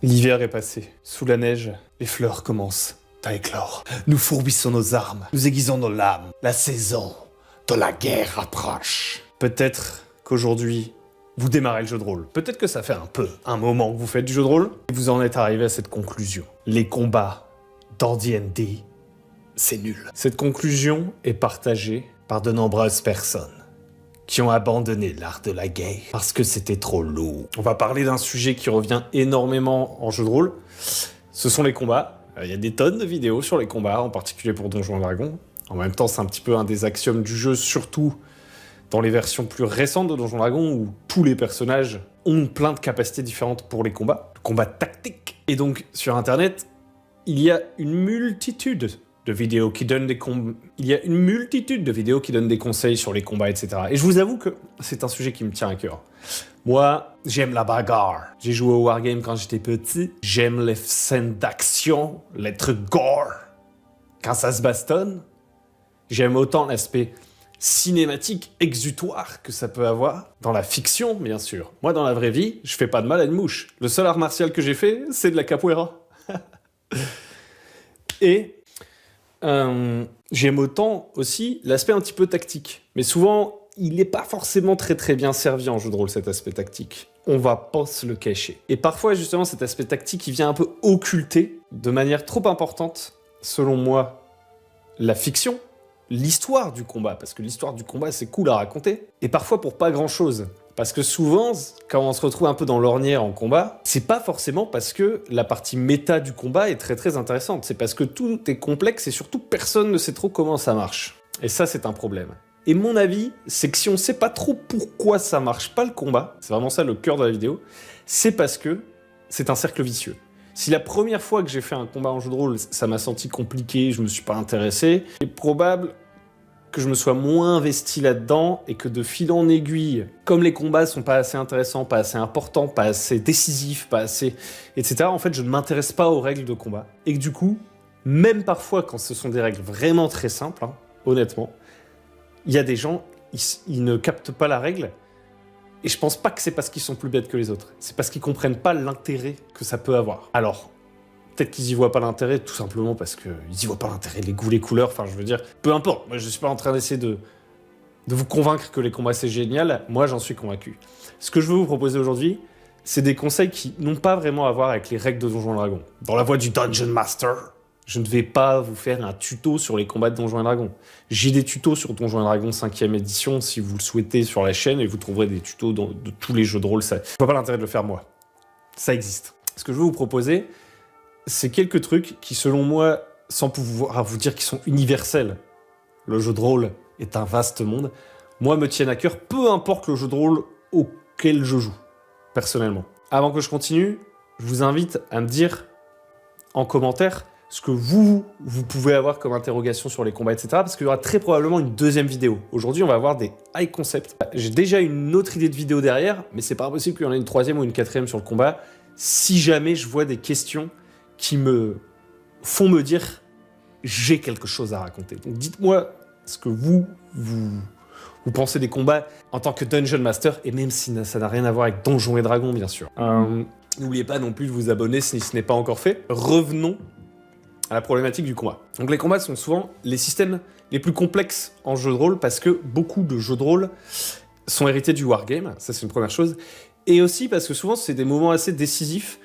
L'hiver est passé. Sous la neige, les fleurs commencent à éclore. Nous fourbissons nos armes, nous aiguisons nos lames. La saison de la guerre approche. Peut-être qu'aujourd'hui, vous démarrez le jeu de rôle. Peut-être que ça fait un moment que vous faites du jeu de rôle, et vous en êtes arrivé à cette conclusion. Les combats dans D&D, c'est nul. Cette conclusion est partagée par de nombreuses personnes qui ont abandonné l'art de la guerre parce que c'était trop lourd. On va parler d'un sujet qui revient énormément en jeu de rôle. Ce sont les combats. Il y a des tonnes de vidéos sur les combats, en particulier pour Donjons et Dragons. En même temps, c'est un petit peu un des axiomes du jeu, surtout dans les versions plus récentes de Donjons et Dragons, où tous les personnages ont plein de capacités différentes pour les combats. Le combat tactique. Et donc, sur Internet, il y a une multitude de vidéos qui donnent des conseils sur les combats, etc. Et je vous avoue que c'est un sujet qui me tient à cœur. Moi, j'aime la bagarre. J'ai joué au Wargame quand j'étais petit. J'aime les scènes d'action, les trucs gore. Quand ça se bastonne, j'aime autant l'aspect cinématique, exutoire que ça peut avoir. Dans la fiction, bien sûr. Moi, dans la vraie vie, je fais pas de mal à une mouche. Le seul art martial que j'ai fait, c'est de la capoeira. Et j'aime autant aussi l'aspect un petit peu tactique. Mais souvent, il n'est pas forcément très bien servi en jeu de rôle, cet aspect tactique. On va pas se le cacher. Et parfois, justement, cet aspect tactique, il vient un peu occulter, de manière trop importante, selon moi, la fiction, l'histoire du combat. Parce que l'histoire du combat, c'est cool à raconter. Et parfois pour pas grand-chose. Parce que souvent, quand on se retrouve un peu dans l'ornière en combat, c'est pas forcément parce que la partie méta du combat est très intéressante. C'est parce que tout est complexe et surtout personne ne sait trop comment ça marche. Et ça, c'est un problème. Et mon avis, c'est que si on sait pas trop pourquoi ça marche pas le combat, c'est vraiment ça le cœur de la vidéo, c'est parce que c'est un cercle vicieux. Si la première fois que j'ai fait un combat en jeu de rôle, ça m'a senti compliqué, je me suis pas intéressé, c'est probable que je me sois moins investi là-dedans et que de fil en aiguille, comme les combats sont pas assez intéressants, pas assez importants, pas assez décisifs, pas assez... etc. En fait, je ne m'intéresse pas aux règles de combat. Et que du coup, même parfois quand ce sont des règles vraiment très simples, honnêtement, il y a des gens, ils ne captent pas la règle. Et je pense pas que c'est parce qu'ils sont plus bêtes que les autres. C'est parce qu'ils comprennent pas l'intérêt que ça peut avoir. Alors, peut-être qu'ils y voient pas l'intérêt, tout simplement parce qu'ils y voient pas l'intérêt, les goûts, les couleurs, enfin je veux dire, peu importe, moi je suis pas en train d'essayer de vous convaincre que les combats c'est génial, moi j'en suis convaincu. Ce que je veux vous proposer aujourd'hui, c'est des conseils qui n'ont pas vraiment à voir avec les règles de Donjons et Dragons. Dans la voie du Dungeon Master, je ne vais pas vous faire un tuto sur les combats de Donjons et Dragons. J'ai des tutos sur Donjons et Dragons 5e édition, si vous le souhaitez, sur la chaîne, et vous trouverez des tutos de tous les jeux de rôle. Je vois pas l'intérêt de le faire moi. Ça existe. Ce que je veux vous proposer, c'est quelques trucs qui, selon moi, sans pouvoir vous dire qu'ils sont universels, le jeu de rôle est un vaste monde, moi me tiennent à cœur, peu importe le jeu de rôle auquel je joue, personnellement. Avant que je continue, je vous invite à me dire en commentaire ce que vous pouvez avoir comme interrogation sur les combats, etc. Parce qu'il y aura très probablement une deuxième vidéo. Aujourd'hui, on va avoir des high concepts. J'ai déjà une autre idée de vidéo derrière, mais c'est pas impossible qu'il y en ait une troisième ou une quatrième sur le combat, si jamais je vois des questions qui me font me dire j'ai quelque chose à raconter. Donc dites-moi ce que vous pensez des combats en tant que Dungeon Master, et même si ça n'a rien à voir avec Donjons et Dragons, bien sûr. N'oubliez pas non plus de vous abonner si ce n'est pas encore fait. Revenons à la problématique du combat. Donc les combats sont souvent les systèmes les plus complexes en jeu de rôle, parce que beaucoup de jeux de rôle sont hérités du wargame, ça c'est une première chose, et aussi parce que souvent c'est des moments assez décisifs,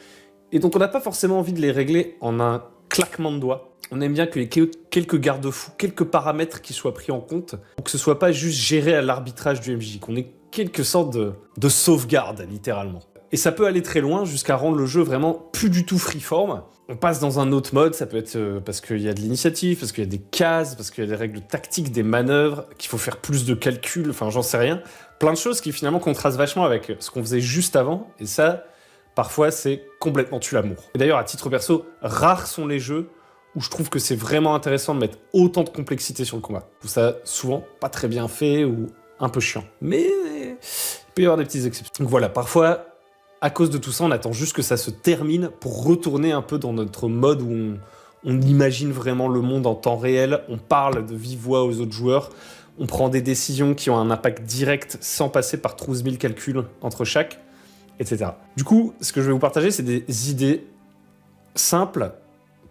et donc on n'a pas forcément envie de les régler en un claquement de doigts. On aime bien qu'il y ait quelques garde-fous, quelques paramètres qui soient pris en compte, pour que ce soit pas juste géré à l'arbitrage du MJ, qu'on ait quelque sorte de sauvegarde, littéralement. Et ça peut aller très loin, jusqu'à rendre le jeu vraiment plus du tout freeform. On passe dans un autre mode, ça peut être parce qu'il y a de l'initiative, parce qu'il y a des cases, parce qu'il y a des règles tactiques, des manœuvres, qu'il faut faire plus de calculs, enfin j'en sais rien. Plein de choses qui finalement contrastent vachement avec ce qu'on faisait juste avant, et ça, parfois c'est complètement tue l'amour. Et d'ailleurs, à titre perso, rares sont les jeux où je trouve que c'est vraiment intéressant de mettre autant de complexité sur le combat. Je trouve ça souvent pas très bien fait ou un peu chiant. Mais il peut y avoir des petites exceptions. Donc voilà, parfois, à cause de tout ça, on attend juste que ça se termine pour retourner un peu dans notre mode où on imagine vraiment le monde en temps réel, on parle de vive voix aux autres joueurs, on prend des décisions qui ont un impact direct sans passer par 12 000 calculs entre chaque. etc. Du coup, ce que je vais vous partager, c'est des idées simples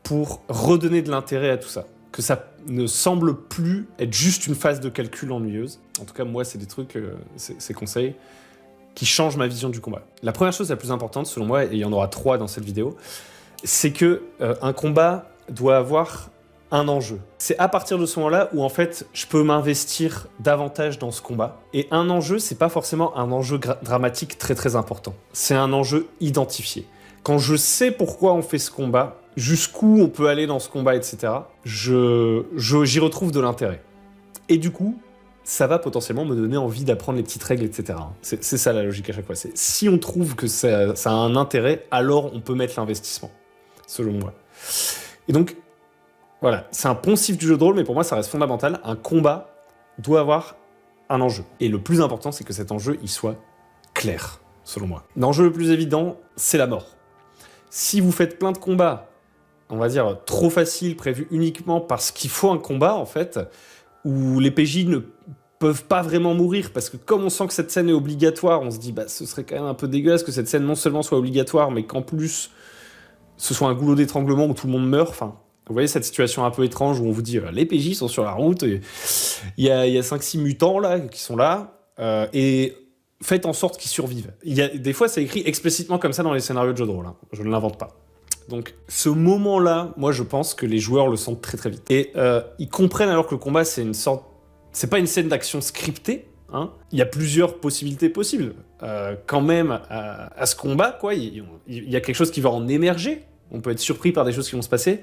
pour redonner de l'intérêt à tout ça. Que ça ne semble plus être juste une phase de calcul ennuyeuse. En tout cas, moi, c'est des trucs, ces conseils, qui changent ma vision du combat. La première chose la plus importante, selon moi, et il y en aura 3 dans cette vidéo, c'est que un combat doit avoir un enjeu. C'est à partir de ce moment-là où, en fait, je peux m'investir davantage dans ce combat. Et un enjeu, c'est pas forcément un enjeu dramatique très très important. C'est un enjeu identifié. Quand je sais pourquoi on fait ce combat, jusqu'où on peut aller dans ce combat, etc., j'y retrouve de l'intérêt. Et du coup, ça va potentiellement me donner envie d'apprendre les petites règles, etc. C'est ça la logique à chaque fois. Si on trouve que ça a un intérêt, alors on peut mettre l'investissement, selon moi. Et donc, voilà, c'est un poncif du jeu de rôle, mais pour moi, ça reste fondamental. Un combat doit avoir un enjeu. Et le plus important, c'est que cet enjeu, il soit clair, selon moi. L'enjeu le plus évident, c'est la mort. Si vous faites plein de combats, on va dire trop faciles, prévus uniquement parce qu'il faut un combat, en fait, où les PJ ne peuvent pas vraiment mourir, parce que comme on sent que cette scène est obligatoire, on se dit, bah, ce serait quand même un peu dégueulasse que cette scène non seulement soit obligatoire, mais qu'en plus, ce soit un goulot d'étranglement où tout le monde meurt, enfin... Vous voyez cette situation un peu étrange où on vous dit les PJ sont sur la route, il y a 5-6 mutants là qui sont là, et faites en sorte qu'ils survivent. Des fois, c'est écrit explicitement comme ça dans les scénarios de jeux de rôle, hein. Je ne l'invente pas. Donc, ce moment-là, moi, je pense que les joueurs le sentent très très vite. Et ils comprennent alors que le combat, c'est une sorte... C'est pas une scène d'action scriptée, hein. Il y a plusieurs possibilités possibles. Quand même, à ce combat, quoi, il y a quelque chose qui va en émerger. On peut être surpris par des choses qui vont se passer.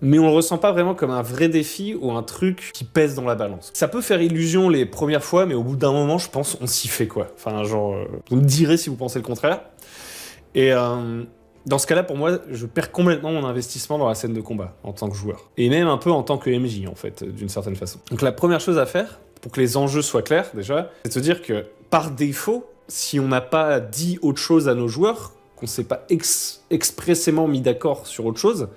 Mais on le ressent pas vraiment comme un vrai défi ou un truc qui pèse dans la balance. Ça peut faire illusion les premières fois, mais au bout d'un moment, je pense, on s'y fait, quoi. Enfin, genre, vous me direz si vous pensez le contraire. Et dans ce cas-là, pour moi, je perds complètement mon investissement dans la scène de combat, en tant que joueur. Et même un peu en tant que MJ, en fait, d'une certaine façon. Donc la première chose à faire, pour que les enjeux soient clairs, déjà, c'est de se dire que, par défaut, si on n'a pas dit autre chose à nos joueurs, qu'on s'est pas expressément mis d'accord sur autre chose,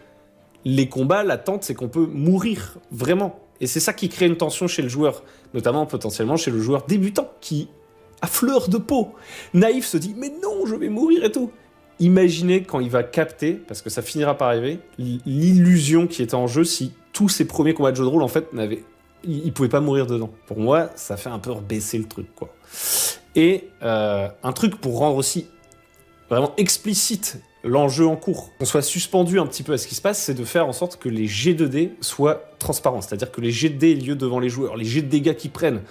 les combats, l'attente, c'est qu'on peut mourir, vraiment. Et c'est ça qui crée une tension chez le joueur, notamment potentiellement chez le joueur débutant, qui, à fleur de peau, naïf, se dit « Mais non, je vais mourir et tout !» Imaginez quand il va capter, parce que ça finira par arriver, l'illusion qui était en jeu si tous ces premiers combats de jeu de rôle, en fait, il pouvait pas mourir dedans. Pour moi, ça fait un peu baisser le truc, quoi. Et un truc pour rendre aussi vraiment explicite l'enjeu en cours, qu'on soit suspendu un petit peu à ce qui se passe, c'est de faire en sorte que les jets de dés soient transparents, c'est-à-dire que les jets de dés aient lieu devant les joueurs, les jets de dégâts qu'ils prennent,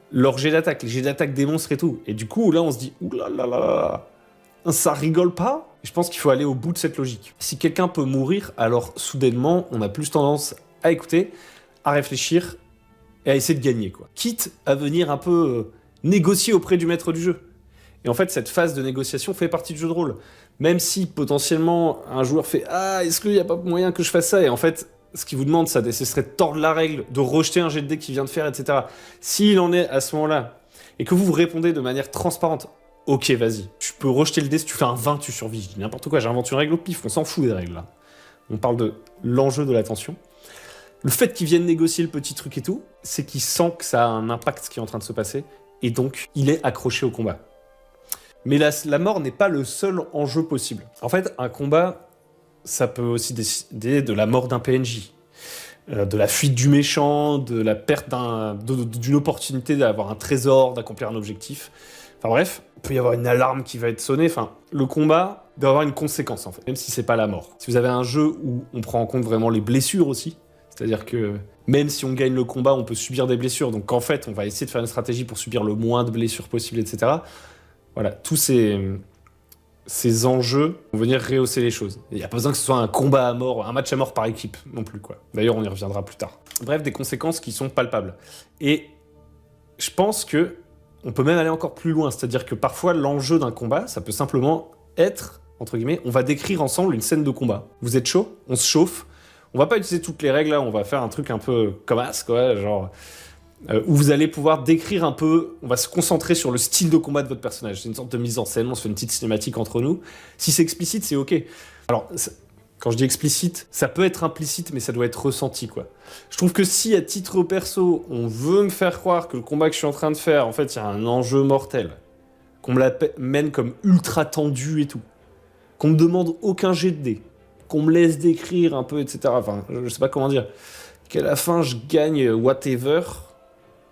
leurs jets d'attaque, les jets d'attaque des monstres et tout. Et du coup, là, on se dit « Ouh là là là, ça rigole pas !» Je pense qu'il faut aller au bout de cette logique. Si quelqu'un peut mourir, alors soudainement, on a plus tendance à écouter, à réfléchir et à essayer de gagner, quoi. Quitte à venir un peu négocier auprès du maître du jeu. Et en fait, cette phase de négociation fait partie du jeu de rôle. Même si, potentiellement, un joueur fait « Ah, est-ce qu'il n'y a pas moyen que je fasse ça ?» Et en fait, ce qu'il vous demande, ce serait de tordre la règle, de rejeter un jet de dés qu'il vient de faire, etc. S'il en est à ce moment-là, et que vous répondez de manière transparente « Ok, vas-y, tu peux rejeter le dé, si tu fais un 20, tu survis. » Je dis n'importe quoi, j'invente une règle au pif, on s'en fout des règles, là. On parle de l'enjeu de l'attention. Le fait qu'il vienne négocier le petit truc et tout, c'est qu'il sent que ça a un impact, ce qui est en train de se passer, et donc, il est accroché au combat. Mais la mort n'est pas le seul enjeu possible. En fait, un combat, ça peut aussi décider de la mort d'un PNJ, de la fuite du méchant, de la perte d'une opportunité d'avoir un trésor, d'accomplir un objectif. Enfin bref, il peut y avoir une alarme qui va être sonnée. Enfin, le combat doit avoir une conséquence, en fait, même si c'est pas la mort. Si vous avez un jeu où on prend en compte vraiment les blessures aussi, c'est-à-dire que même si on gagne le combat, on peut subir des blessures, donc en fait, on va essayer de faire une stratégie pour subir le moins de blessures possible, etc. Voilà, tous ces enjeux vont venir rehausser les choses. Il n'y a pas besoin que ce soit un combat à mort, un match à mort par équipe non plus, quoi. D'ailleurs, on y reviendra plus tard. Bref, des conséquences qui sont palpables. Et je pense que on peut même aller encore plus loin, c'est-à-dire que parfois, l'enjeu d'un combat, ça peut simplement être, entre guillemets, on va décrire ensemble une scène de combat. Vous êtes chaud, on se chauffe, on va pas utiliser toutes les règles, là, on va faire un truc un peu comme as, quoi, genre... où vous allez pouvoir décrire un peu, on va se concentrer sur le style de combat de votre personnage. C'est une sorte de mise en scène, on se fait une petite cinématique entre nous. Si c'est explicite, c'est ok. Alors, quand je dis explicite, ça peut être implicite, mais ça doit être ressenti, quoi. Je trouve que si, à titre perso, on veut me faire croire que le combat que je suis en train de faire, en fait, il y a un enjeu mortel, qu'on me la mène comme ultra tendue et tout, qu'on me demande aucun jet de dés, qu'on me laisse décrire un peu, etc. Enfin, je sais pas comment dire. Qu'à la fin, je gagne whatever,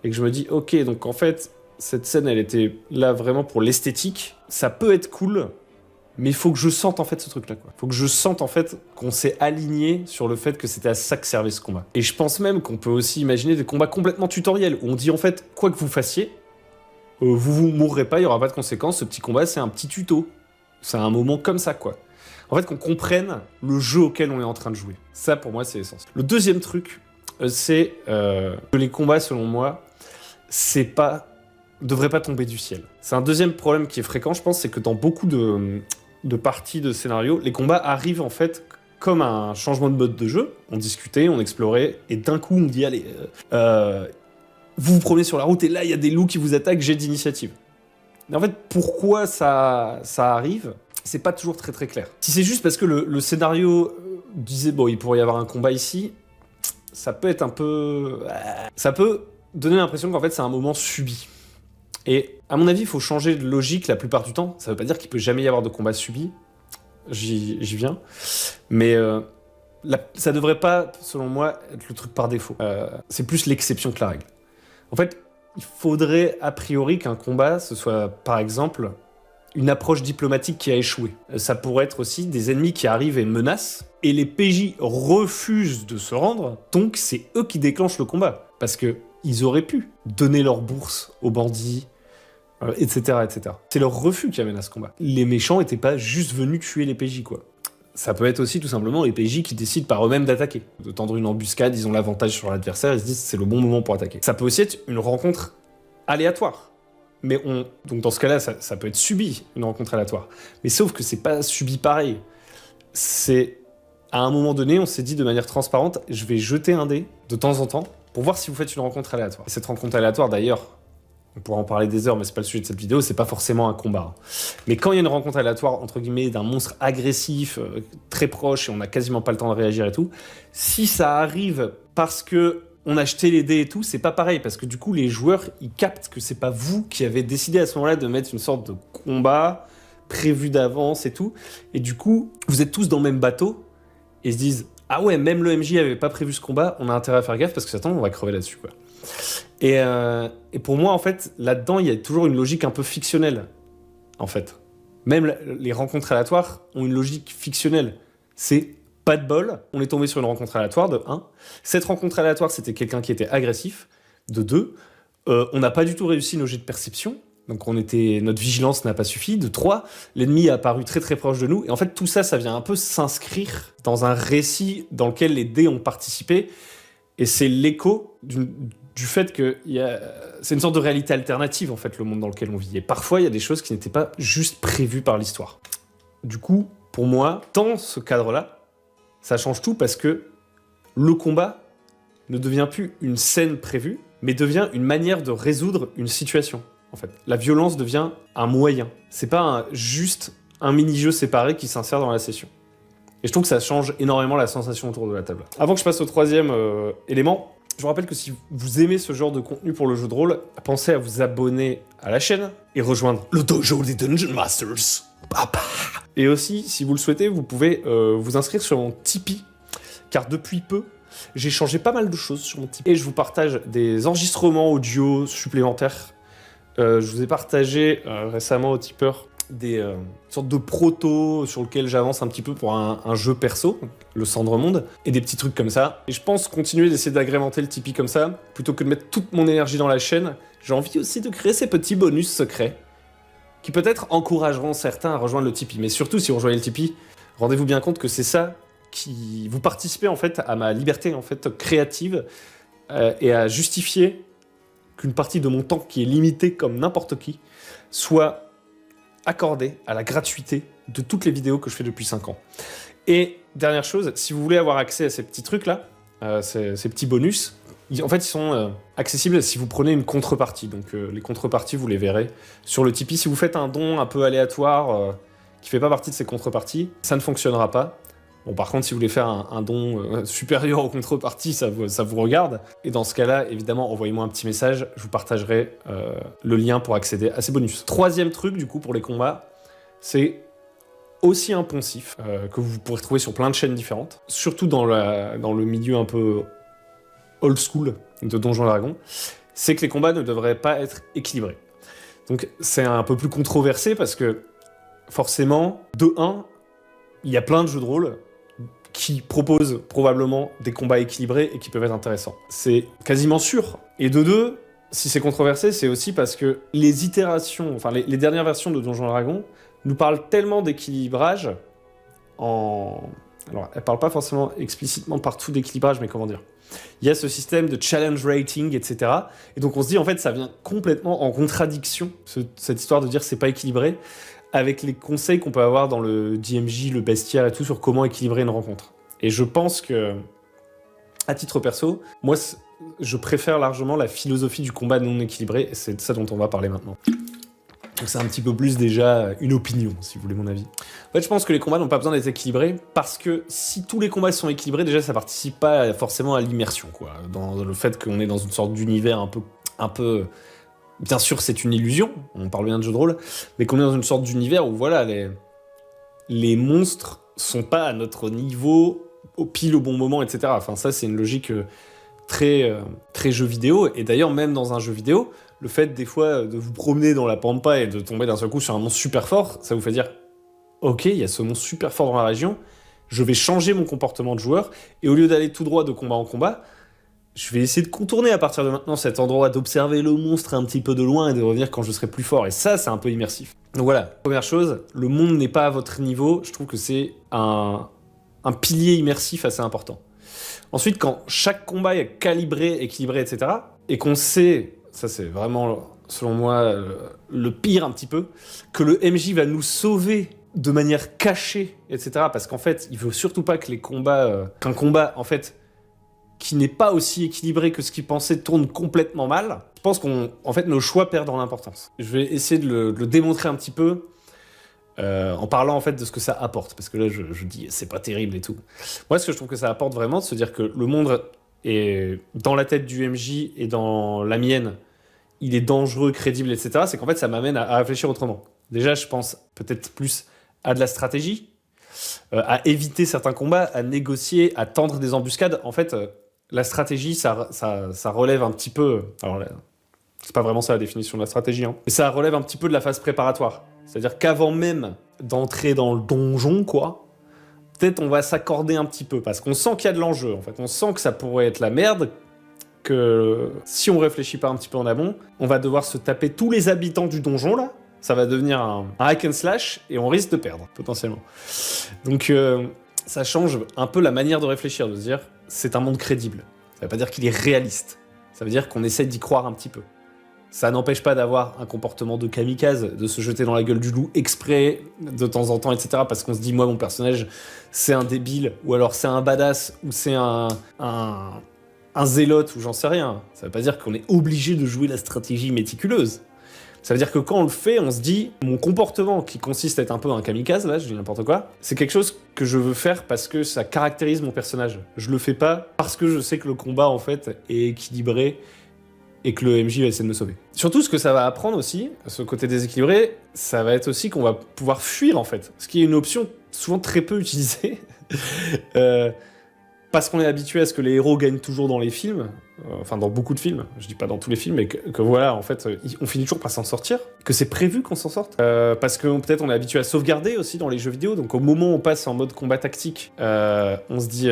et que je me dis, ok, donc en fait, cette scène, elle était là vraiment pour l'esthétique. Ça peut être cool, mais il faut que je sente en fait ce truc-là, quoi. Faut que je sente en fait qu'on s'est aligné sur le fait que c'était à ça que servait ce combat. Et je pense même qu'on peut aussi imaginer des combats complètement tutoriels, où on dit en fait, quoi que vous fassiez, vous mourrez pas, il y aura pas de conséquences, ce petit combat, c'est un petit tuto. C'est un moment comme ça, quoi. En fait, qu'on comprenne le jeu auquel on est en train de jouer. Ça, pour moi, c'est l'essence. Le deuxième truc, c'est que les combats, selon moi, devraient pas tomber du ciel. C'est un deuxième problème qui est fréquent, je pense, c'est que dans beaucoup de parties de scénario, les combats arrivent en fait comme un changement de mode de jeu. On discutait, on explorait, et d'un coup, on dit, allez, vous vous promenez sur la route, et là, il y a des loups qui vous attaquent, jet d'initiative. Mais en fait, pourquoi ça arrive ? C'est pas toujours très très clair. Si c'est juste parce que le scénario disait, bon, il pourrait y avoir un combat ici, ça peut être un peu... Ça peut donner l'impression qu'en fait, c'est un moment subi. Et à mon avis, il faut changer de logique la plupart du temps. Ça veut pas dire qu'il peut jamais y avoir de combat subi. J'y viens. Mais ça devrait pas, selon moi, être le truc par défaut. C'est plus l'exception que la règle. En fait, il faudrait a priori qu'un combat, ce soit, par exemple, une approche diplomatique qui a échoué. Ça pourrait être aussi des ennemis qui arrivent et menacent, et les PJ refusent de se rendre, donc c'est eux qui déclenchent le combat. Parce que ils auraient pu donner leur bourse aux bandits, etc., etc. C'est leur refus qui amène à ce combat. Les méchants étaient pas juste venus tuer les PJ, quoi. Ça peut être aussi tout simplement les PJ qui décident par eux-mêmes d'attaquer. De tendre une embuscade, ils ont l'avantage sur l'adversaire, ils se disent c'est le bon moment pour attaquer. Ça peut aussi être une rencontre aléatoire. Mais donc dans ce cas-là, ça peut être subi, une rencontre aléatoire. Mais sauf que c'est pas subi pareil. C'est, à un moment donné, on s'est dit de manière transparente, je vais jeter un dé de temps en temps pour voir si vous faites une rencontre aléatoire. Et cette rencontre aléatoire, d'ailleurs, on pourra en parler des heures, mais c'est pas le sujet de cette vidéo, c'est pas forcément un combat. Mais quand il y a une rencontre aléatoire, entre guillemets, d'un monstre agressif, très proche, et on a quasiment pas le temps de réagir et tout, si ça arrive parce que on a jeté les dés et tout, c'est pas pareil, parce que du coup, les joueurs, ils captent que c'est pas vous qui avez décidé à ce moment-là de mettre une sorte de combat prévu d'avance et tout, et du coup, vous êtes tous dans le même bateau, et se disent « Ah ouais, même le MJ avait pas prévu ce combat, on a intérêt à faire gaffe, parce que attends, on va crever là-dessus, quoi. » Et pour moi, en fait, là-dedans, il y a toujours une logique un peu fictionnelle, en fait. Même les rencontres aléatoires ont une logique fictionnelle. C'est pas de bol, on est tombé sur une rencontre aléatoire, de 1. Cette rencontre aléatoire, c'était quelqu'un qui était agressif, de 2. On n'a pas du tout réussi nos jets de perception, donc notre vigilance n'a pas suffi, de 3. L'ennemi est apparu très très proche de nous, et en fait, tout ça, ça vient un peu s'inscrire dans un récit dans lequel les dés ont participé, et c'est l'écho du fait que c'est une sorte de réalité alternative, en fait, le monde dans lequel on vit. Et parfois, il y a des choses qui n'étaient pas juste prévues par l'histoire. Du coup, pour moi, dans ce cadre-là, ça change tout parce que le combat ne devient plus une scène prévue, mais devient une manière de résoudre une situation, en fait. La violence devient un moyen. C'est pas juste un mini-jeu séparé qui s'insère dans la session. Et je trouve que ça change énormément la sensation autour de la table. Avant que je passe au troisième élément, je vous rappelle que si vous aimez ce genre de contenu pour le jeu de rôle, pensez à vous abonner à la chaîne et rejoindre le dojo des Dungeon Masters. Papa. Et aussi, si vous le souhaitez, vous pouvez vous inscrire sur mon Tipeee, car depuis peu, j'ai changé pas mal de choses sur mon Tipeee. Et je vous partage des enregistrements audio supplémentaires. Je vous ai partagé récemment au tipeur des sortes de protos sur lesquels j'avance un petit peu pour un jeu perso, le Cendremonde, et des petits trucs comme ça. Et je pense continuer d'essayer d'agrémenter le Tipeee comme ça, plutôt que de mettre toute mon énergie dans la chaîne. J'ai envie aussi de créer ces petits bonus secrets, qui peut-être encourageront certains à rejoindre le Tipeee. Mais surtout, si vous rejoignez le Tipeee, rendez-vous bien compte que c'est ça qui... Vous participez en fait à ma liberté en fait créative et à justifier qu'une partie de mon temps qui est limitée comme n'importe qui soit accordée à la gratuité de toutes les vidéos que je fais depuis 5 ans. Et dernière chose, si vous voulez avoir accès à ces petits trucs-là, ces petits bonus, en fait, ils sont accessibles si vous prenez une contrepartie. Donc les contreparties, vous les verrez sur le Tipeee. Si vous faites un don un peu aléatoire qui fait pas partie de ces contreparties, ça ne fonctionnera pas. Bon, par contre, si vous voulez faire un don supérieur aux contreparties, ça vous regarde. Et dans ce cas-là, évidemment, envoyez-moi un petit message, je vous partagerai le lien pour accéder à ces bonus. Troisième truc, du coup, pour les combats, c'est aussi un poncif que vous pourrez trouver sur plein de chaînes différentes, surtout dans le milieu un peu old school de Donjons et Dragons, c'est que les combats ne devraient pas être équilibrés. Donc c'est un peu plus controversé parce que forcément, de 1, il y a plein de jeux de rôle qui proposent probablement des combats équilibrés et qui peuvent être intéressants. C'est quasiment sûr. Et de 2, si c'est controversé, c'est aussi parce que les itérations, enfin les dernières versions de Donjons et Dragons nous parlent tellement d'équilibrage Alors, elle parle pas forcément explicitement partout d'équilibrage, mais comment dire ? Il y a ce système de challenge rating, etc. Et donc on se dit, en fait, ça vient complètement en contradiction, cette histoire de dire que c'est pas équilibré, avec les conseils qu'on peut avoir dans le DMJ, le bestiaire et tout, sur comment équilibrer une rencontre. Et je pense que, à titre perso, moi, je préfère largement la philosophie du combat non équilibré, et c'est de ça dont on va parler maintenant. Donc c'est un petit peu plus déjà une opinion, si vous voulez mon avis. En fait, je pense que les combats n'ont pas besoin d'être équilibrés, parce que si tous les combats sont équilibrés, déjà ça participe pas forcément à l'immersion, quoi. Dans le fait qu'on est dans une sorte d'univers un peu... Bien sûr, c'est une illusion, on parle bien de jeu de rôle, mais qu'on est dans une sorte d'univers où voilà, les monstres sont pas à notre niveau, pile au bon moment, etc. Enfin, ça, c'est une logique très jeu vidéo, et d'ailleurs, même dans un jeu vidéo, le fait des fois de vous promener dans la pampa et de tomber d'un seul coup sur un monstre super fort, ça vous fait dire ok, il y a ce monstre super fort dans la région, je vais changer mon comportement de joueur, et au lieu d'aller tout droit de combat en combat, je vais essayer de contourner à partir de maintenant cet endroit, d'observer le monstre un petit peu de loin et de revenir quand je serai plus fort, et ça, c'est un peu immersif. Donc voilà, première chose, le monde n'est pas à votre niveau, je trouve que c'est un pilier immersif assez important. Ensuite, quand chaque combat est calibré, équilibré, etc., et qu'on sait... Ça, c'est vraiment, selon moi, le pire un petit peu, que le MJ va nous sauver de manière cachée, etc. Parce qu'en fait, il veut surtout pas que qu'un combat, en fait, qui n'est pas aussi équilibré que ce qu'il pensait, tourne complètement mal. Je pense qu'en fait, nos choix perdent en importance. Je vais essayer de le démontrer un petit peu, en parlant en fait de ce que ça apporte. Parce que là, je dis, c'est pas terrible et tout. Moi, ce que je trouve que ça apporte vraiment, de se dire que le monde est dans la tête du MJ et dans la mienne, il est dangereux, crédible, etc., c'est qu'en fait, ça m'amène à réfléchir autrement. Déjà, je pense peut-être plus à de la stratégie, à éviter certains combats, à négocier, à tendre des embuscades. En fait, la stratégie, ça relève un petit peu... Alors, c'est pas vraiment ça la définition de la stratégie, hein. Mais ça relève un petit peu de la phase préparatoire. C'est-à-dire qu'avant même d'entrer dans le donjon, quoi, peut-être on va s'accorder un petit peu, parce qu'on sent qu'il y a de l'enjeu, en fait. On sent que ça pourrait être la merde, que si on réfléchit pas un petit peu en amont, on va devoir se taper tous les habitants du donjon, là. Ça va devenir un hack and slash, et on risque de perdre, potentiellement. Donc, ça change un peu la manière de réfléchir, de se dire, c'est un monde crédible. Ça veut pas dire qu'il est réaliste. Ça veut dire qu'on essaie d'y croire un petit peu. Ça n'empêche pas d'avoir un comportement de kamikaze, de se jeter dans la gueule du loup exprès, de temps en temps, etc. Parce qu'on se dit, moi, mon personnage, c'est un débile, ou alors c'est un badass, ou c'est un zélote, ou j'en sais rien. Ça veut pas dire qu'on est obligé de jouer la stratégie méticuleuse. Ça veut dire que quand on le fait, on se dit, mon comportement, qui consiste à être un peu un kamikaze, là, je dis n'importe quoi, c'est quelque chose que je veux faire parce que ça caractérise mon personnage. Je le fais pas parce que je sais que le combat, en fait, est équilibré et que le MJ va essayer de me sauver. Surtout, ce que ça va apprendre aussi, ce côté déséquilibré, ça va être aussi qu'on va pouvoir fuir, en fait. Ce qui est une option souvent très peu utilisée. Parce qu'on est habitué à ce que les héros gagnent toujours dans les films, enfin dans beaucoup de films, je dis pas dans tous les films, mais que voilà, en fait, on finit toujours par s'en sortir, que c'est prévu qu'on s'en sorte, parce que peut-être on est habitué à sauvegarder aussi dans les jeux vidéo, donc au moment où on passe en mode combat tactique, on se dit,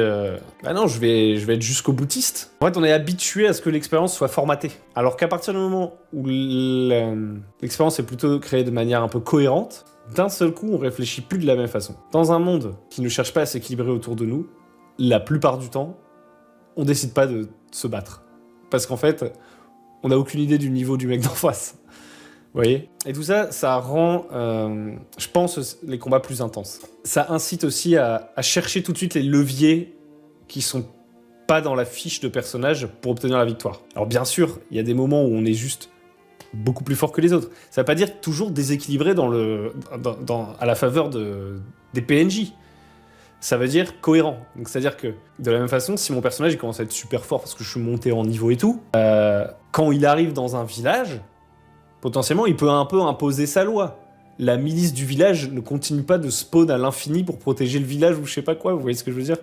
bah non, je vais être jusqu'au boutiste. En fait, on est habitué à ce que l'expérience soit formatée, alors qu'à partir du moment où l'expérience est plutôt créée de manière un peu cohérente, d'un seul coup, on réfléchit plus de la même façon. Dans un monde qui ne cherche pas à s'équilibrer autour de nous, la plupart du temps, on décide pas de se battre. Parce qu'en fait, on n'a aucune idée du niveau du mec d'en face. Vous voyez ? Et tout ça, ça rend, je pense, les combats plus intenses. Ça incite aussi à chercher tout de suite les leviers qui sont pas dans la fiche de personnage pour obtenir la victoire. Alors bien sûr, il y a des moments où on est juste beaucoup plus fort que les autres. Ça veut pas dire toujours déséquilibré à la faveur des PNJ. Ça veut dire cohérent. Donc c'est-à-dire que, de la même façon, si mon personnage il commence à être super fort parce que je suis monté en niveau et tout, quand il arrive dans un village, potentiellement il peut un peu imposer sa loi. La milice du village ne continue pas de spawn à l'infini pour protéger le village ou je sais pas quoi, vous voyez ce que je veux dire?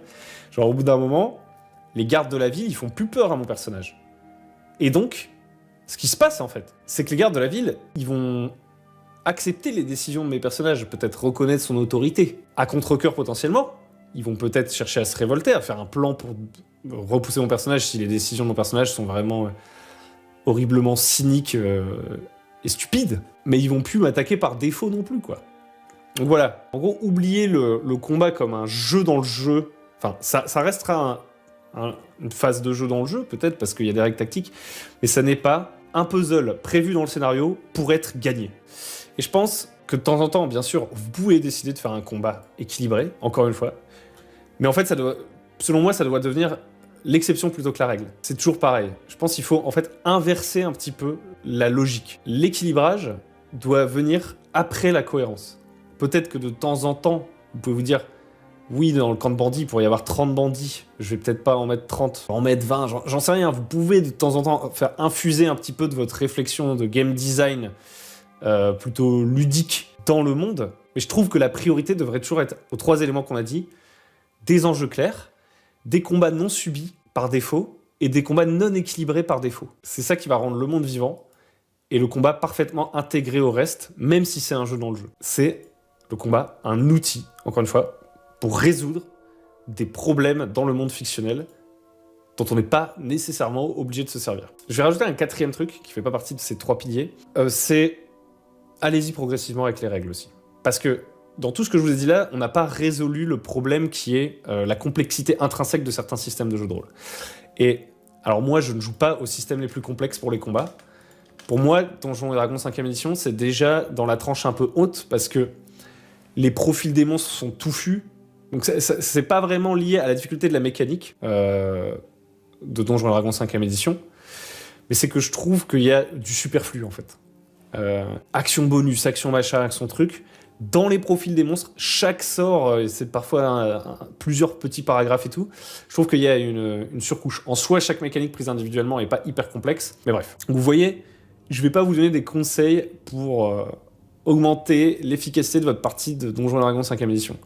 Genre au bout d'un moment, les gardes de la ville, ils font plus peur à mon personnage. Et donc, ce qui se passe en fait, c'est que les gardes de la ville, ils vont accepter les décisions de mes personnages, peut-être reconnaître son autorité. À contre-cœur potentiellement, ils vont peut-être chercher à se révolter, à faire un plan pour repousser mon personnage si les décisions de mon personnage sont vraiment horriblement cyniques et stupides. Mais ils vont plus m'attaquer par défaut non plus, quoi. Donc voilà, en gros, oubliez le combat comme un jeu dans le jeu. Enfin, ça restera une phase de jeu dans le jeu, peut-être, parce qu'il y a des règles tactiques, mais ça n'est pas un puzzle prévu dans le scénario pour être gagné. Et je pense que de temps en temps, bien sûr, vous pouvez décider de faire un combat équilibré, encore une fois, mais en fait, selon moi, ça doit devenir l'exception plutôt que la règle. C'est toujours pareil. Je pense qu'il faut en fait inverser un petit peu la logique. L'équilibrage doit venir après la cohérence. Peut-être que de temps en temps, vous pouvez vous dire oui, dans le camp de bandits, il pourrait y avoir 30 bandits, je vais peut-être pas en mettre 30, en mettre 20, j'en sais rien. Vous pouvez de temps en temps faire infuser un petit peu de votre réflexion de game design plutôt ludique dans le monde. Mais je trouve que la priorité devrait toujours être aux 3 éléments qu'on a dit, des enjeux clairs, des combats non subis par défaut et des combats non équilibrés par défaut. C'est ça qui va rendre le monde vivant et le combat parfaitement intégré au reste, même si c'est un jeu dans le jeu. C'est le combat, un outil, encore une fois, pour résoudre des problèmes dans le monde fictionnel dont on n'est pas nécessairement obligé de se servir. Je vais rajouter un 4e truc qui fait pas partie de ces 3 piliers, c'est allez-y progressivement avec les règles aussi. Parce que dans tout ce que je vous ai dit là, on n'a pas résolu le problème qui est la complexité intrinsèque de certains systèmes de jeux de rôle. Et alors moi, je ne joue pas aux systèmes les plus complexes pour les combats. Pour moi, Donjons et Dragons 5e édition, c'est déjà dans la tranche un peu haute, parce que les profils des monstres sont touffus. Donc c'est pas vraiment lié à la difficulté de la mécanique de Donjons et Dragons 5e édition, mais c'est que je trouve qu'il y a du superflu en fait. Action bonus, action machin, action truc. Dans les profils des monstres, chaque sort, c'est parfois plusieurs petits paragraphes et tout, je trouve qu'il y a une surcouche. En soi, chaque mécanique prise individuellement n'est pas hyper complexe, mais bref. Donc vous voyez, je vais pas vous donner des conseils pour augmenter l'efficacité de votre partie de Donjons et Dragons 5e édition.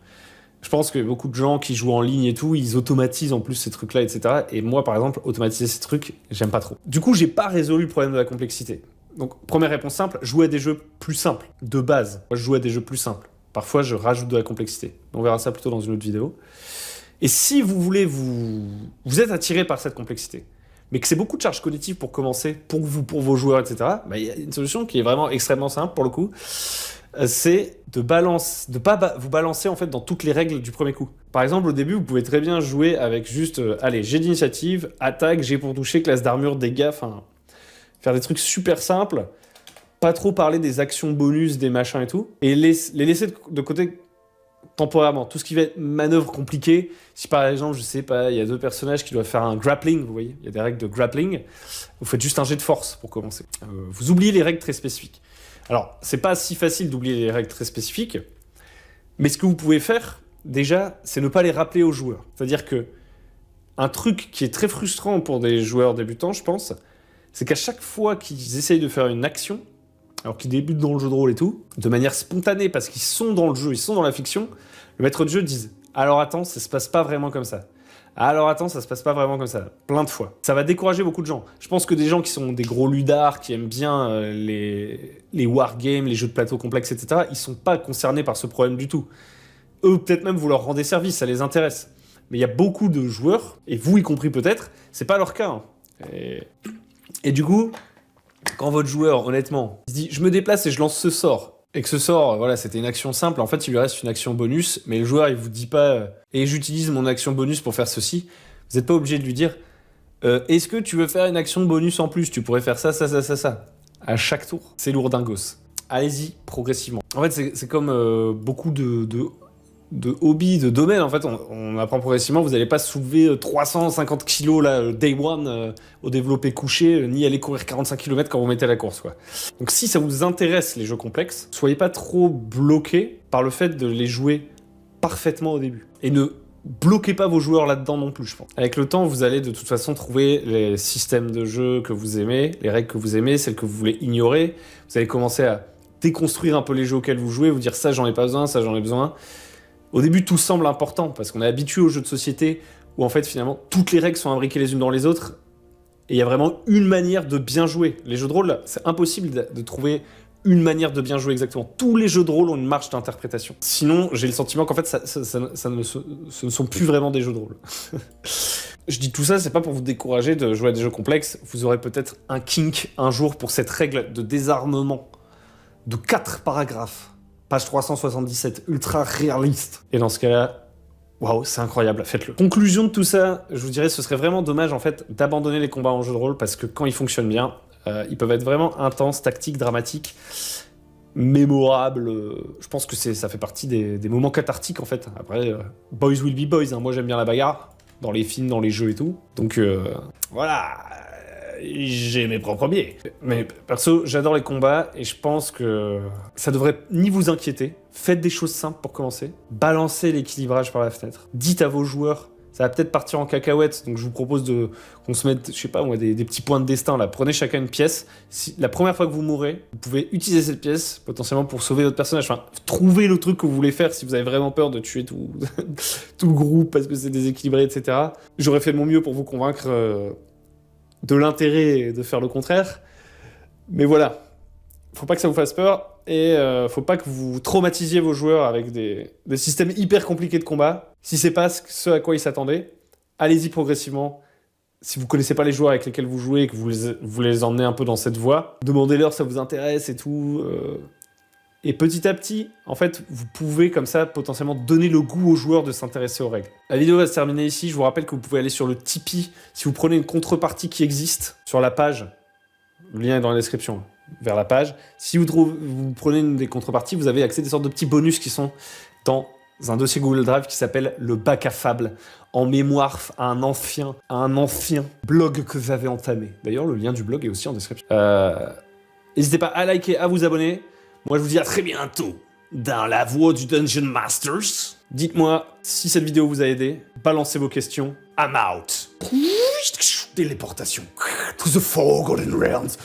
Je pense que beaucoup de gens qui jouent en ligne et tout, ils automatisent en plus ces trucs-là, etc. Et moi, par exemple, automatiser ces trucs, j'aime pas trop. Du coup, j'ai pas résolu le problème de la complexité. Donc, première réponse simple, jouer à des jeux plus simples, de base. Moi, je joue à des jeux plus simples. Parfois, je rajoute de la complexité. On verra ça plutôt dans une autre vidéo. Et si vous voulez, vous êtes attiré par cette complexité, mais que c'est beaucoup de charges cognitives pour commencer, pour vous, pour vos joueurs, etc., bah, y a une solution qui est vraiment extrêmement simple, pour le coup. C'est de pas vous balancer en fait dans toutes les règles du premier coup. Par exemple, au début, vous pouvez très bien jouer avec juste, allez, jet d'initiative, attaque, jet pour toucher, classe d'armure, dégâts, enfin, faire des trucs super simples, pas trop parler des actions bonus, des machins et tout, et les laisser de côté temporairement. Tout ce qui va être manœuvre compliquée, si par exemple, je sais pas, il y a 2 personnages qui doivent faire un grappling, vous voyez, il y a des règles de grappling, vous faites juste un jet de force pour commencer. Vous oubliez les règles très spécifiques. Alors, c'est pas si facile d'oublier les règles très spécifiques, mais ce que vous pouvez faire, déjà, c'est ne pas les rappeler aux joueurs. C'est-à-dire que un truc qui est très frustrant pour des joueurs débutants, je pense, c'est qu'à chaque fois qu'ils essayent de faire une action, alors qu'ils débutent dans le jeu de rôle et tout, de manière spontanée, parce qu'ils sont dans le jeu, ils sont dans la fiction, le maître de jeu dit « Alors attends, ça se passe pas vraiment comme ça. Alors attends, ça se passe pas vraiment comme ça. » Plein de fois. Ça va décourager beaucoup de gens. Je pense que des gens qui sont des gros ludards, qui aiment bien les wargames, les jeux de plateau complexes, etc., ils sont pas concernés par ce problème du tout. Eux, peut-être même, vous leur rendez service, ça les intéresse. Mais il y a beaucoup de joueurs, et vous y compris peut-être, c'est pas leur cas. Hein. Et du coup, quand votre joueur, honnêtement, il se dit « Je me déplace et je lance ce sort », et que ce sort, voilà, c'était une action simple, en fait, il lui reste une action bonus, mais le joueur, il vous dit pas « Et j'utilise mon action bonus pour faire ceci », vous n'êtes pas obligé de lui dire « Est-ce que tu veux faire une action bonus en plus ? Tu pourrais faire ça, ça, ça, ça, ça. » À chaque tour, c'est lourdingos. Allez-y, progressivement. En fait, c'est comme beaucoup de hobbies, de domaines, en fait, on apprend progressivement, vous n'allez pas soulever 350 kilos, là, day one, au développé couché, ni aller courir 45 km quand vous mettez la course, quoi. Donc si ça vous intéresse, les jeux complexes, soyez pas trop bloqués par le fait de les jouer parfaitement au début. Et ne bloquez pas vos joueurs là-dedans non plus, je pense. Avec le temps, vous allez de toute façon trouver les systèmes de jeu que vous aimez, les règles que vous aimez, celles que vous voulez ignorer. Vous allez commencer à déconstruire un peu les jeux auxquels vous jouez, vous dire ça j'en ai pas besoin, ça j'en ai besoin. Au début, tout semble important parce qu'on est habitué aux jeux de société où en fait finalement toutes les règles sont imbriquées les unes dans les autres et il y a vraiment une manière de bien jouer. Les jeux de rôle, c'est impossible de trouver une manière de bien jouer exactement. Tous les jeux de rôle ont une marge d'interprétation. Sinon, j'ai le sentiment qu'en fait, ce ne sont plus vraiment des jeux de rôle. Je dis tout ça, c'est pas pour vous décourager de jouer à des jeux complexes. Vous aurez peut-être un kink un jour pour cette règle de désarmement de 4 paragraphes. Page 377, ultra réaliste. Et dans ce cas-là, waouh, c'est incroyable, faites-le. Conclusion de tout ça, je vous dirais, ce serait vraiment dommage en fait d'abandonner les combats en jeu de rôle parce que quand ils fonctionnent bien, ils peuvent être vraiment intenses, tactiques, dramatiques, mémorables. Je pense que ça fait partie des moments cathartiques en fait. Après, boys will be boys. Hein. Moi, j'aime bien la bagarre dans les films, dans les jeux et tout. Donc voilà, j'ai mes propres biais. Mais perso, j'adore les combats et je pense que ça devrait ni vous inquiéter. Faites des choses simples pour commencer. Balancez l'équilibrage par la fenêtre. Dites à vos joueurs. Ça va peut-être partir en cacahuète, donc je vous propose qu'on se mette, je sais pas moi, des petits points de destin là. Prenez chacun une pièce. La première fois que vous mourrez, vous pouvez utiliser cette pièce potentiellement pour sauver votre personnage. Enfin, trouvez le truc que vous voulez faire si vous avez vraiment peur de tuer tout, tout le groupe parce que c'est déséquilibré, etc. J'aurais fait de mon mieux pour vous convaincre de l'intérêt de faire le contraire. Mais voilà, faut pas que ça vous fasse peur. Et faut pas que vous traumatisiez vos joueurs avec des systèmes hyper compliqués de combat. Si c'est pas ce à quoi ils s'attendaient, allez-y progressivement. Si vous connaissez pas les joueurs avec lesquels vous jouez et que vous voulez les emmener un peu dans cette voie, demandez-leur si ça vous intéresse et tout. Et petit à petit, en fait, vous pouvez comme ça potentiellement donner le goût aux joueurs de s'intéresser aux règles. La vidéo va se terminer ici. Je vous rappelle que vous pouvez aller sur le Tipeee. Si vous prenez une contrepartie qui existe sur la page, le lien est dans la description. Vers la page. Si vous prenez une des contreparties, vous avez accès à des sortes de petits bonus qui sont dans un dossier Google Drive qui s'appelle le bac à fable, en mémoire à un ancien blog que j'avais entamé. D'ailleurs, le lien du blog est aussi en description. N'hésitez pas à liker, à vous abonner. Moi, je vous dis à très bientôt dans la voie du Dungeon Masters. Dites-moi si cette vidéo vous a aidé. Balancez vos questions. I'm out. Téléportation. To the Forgotten Realms.